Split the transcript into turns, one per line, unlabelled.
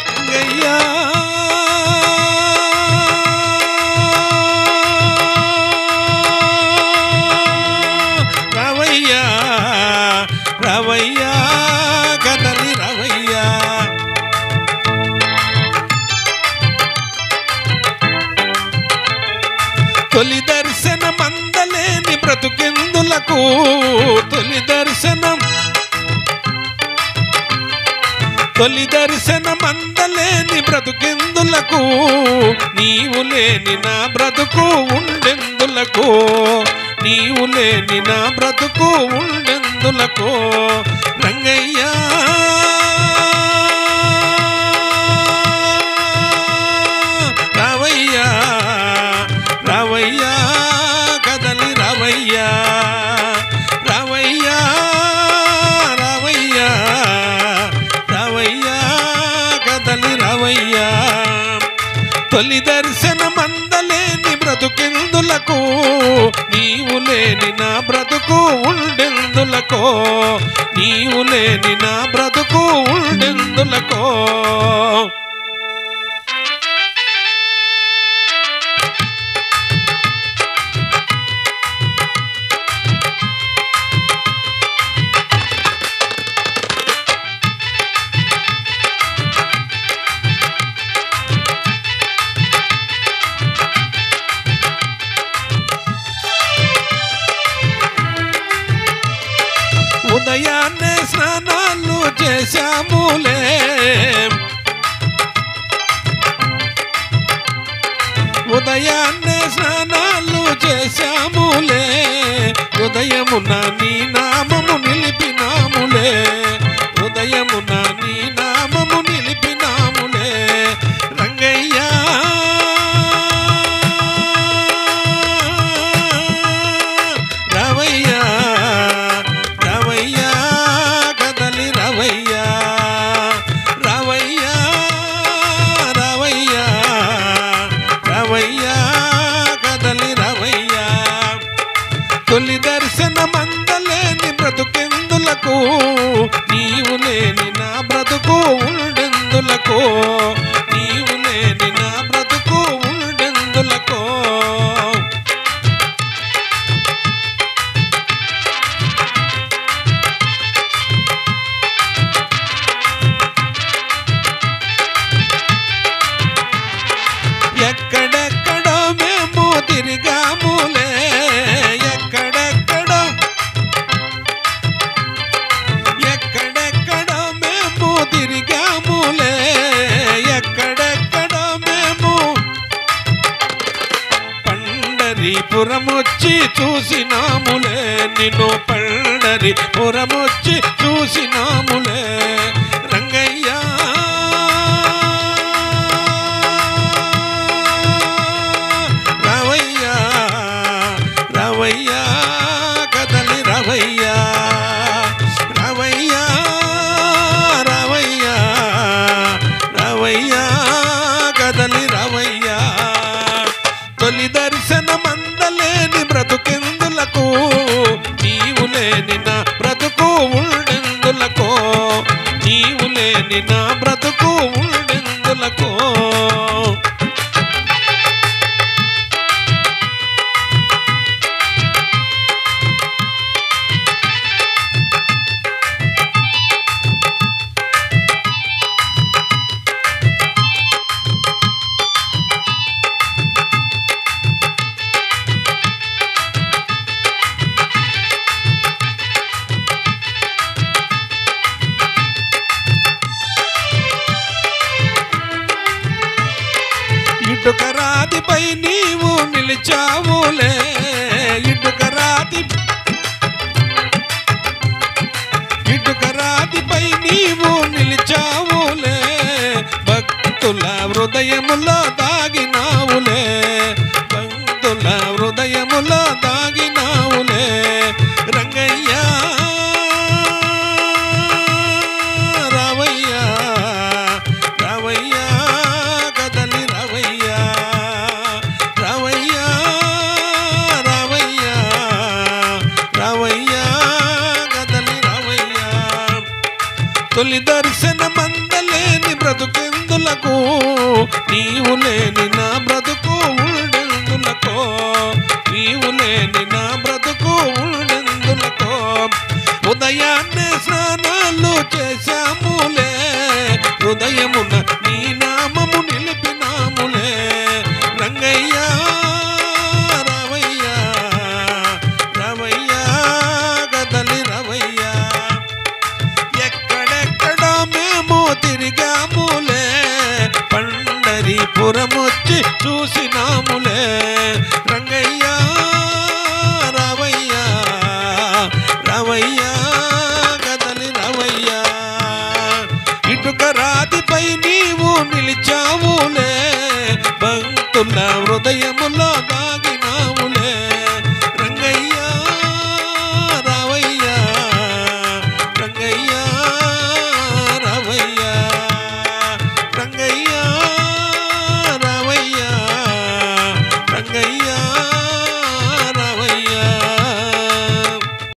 రంగయ్యా రావయ్యా రావయ్యా కదలి రావయ్యా తొలి దర్శనం అందలేని బ్రతుకెందులకు తొలి దర్శనం అందలేని బ్రతుకెందులకు నీవు లేని నా బ్రతుకు ఉండెందులకు నీవు లేని నా బ్రతుకు ఉండెందులకు రంగయ్యా రావయ్యా రావయ్యా కదలి రావయ్యా రావయ్యా రావయ్యా రావయ్యా కదలి రావయ్యా తొలి దర్శనం అందలేని బ్రతుకెందులకు నీవు లేని నా బ్రతుకు ఉండెందులకో నీవు లేని నా బ్రతుకు ఉండెందులకో ఉదయాన్నే స్నానాలు చేశాములే ఉదయాన్నే స్నానాలు చేశాములే ఉదయమున నీ నామము నిలిపినాములే ఉదయమున నీ నామము నిలిపినాములే రంగయ్యా రావయ్యా రావయ్యా కదలి రావయ్యా రావయ్యా రావయ్యా రావయ్యా కదలి రావయ్యా తొలి దర్శనం అందలేని బ్రతుకెందులకు నీవు లేని నా బ్రతుకు ఉండెందులకు నీవు లేని నా బ్రతుకు ఉండెందులకు ఎక్కడెక్కడో మేము తిరిగాములే ఎక్కడెక్కడో మేము తిరిగాములే ఎక్కడెక్కడో మేము పండరీపురమొచ్చి చూసినాములే నిన్ను పండరీపురమొచ్చి చూసినాములే రంగయ్యా రావయ్యా రావయ్యా కదలి రావయ్యా రావయ్యా రావయ్యా రావయ్యా కదలి రావయ్యా తొలి దర్శనం అందలేని బ్రతుకెందులకు నీవు లేని నా బ్రతుకు ఉండెందులకో నీవు లేని నా బ్రతుకు ఉండెందులకో ఇటుకరాతిపై నీవు నిలిచావులే ఇటుకరాతిపై నీవు నిలిచావులే భక్తుల హృదయములో దాగినావులే భక్తుల హృదయములో దాగినావులే రంగయ్యా రావయ్యా రావయ్యా కదలి రావయ్యా రావయ్యా రావయ్యా రావయ్యా కదలి రావయ్యా తొలి దర్శనమందలేని బ్రతుకెందులకు, నీవు లేని నా బ్రతుకు ఉండెందులకో, నీవు లేని నా బ్రతుకు ఉండెందులకో. ఉదయాన్నే స్నానాలు చేశాములే, హృదయమున నీ నామము నిలిపినాములే. రంగయ్యా రవయ్యా రవయ్యా గదలి రవయ్యా, ఎక్కడెక్కడో మేము తిరిగాములే, పండరీపురమొచ్చి చూసినాములే. రంగయ్యా రవయ్యా రవయ్యా గదలి రవయ్యా, ఇటుక రాతిపై నీవు నిలిచావులే, భక్తుల హృదయములో దాగి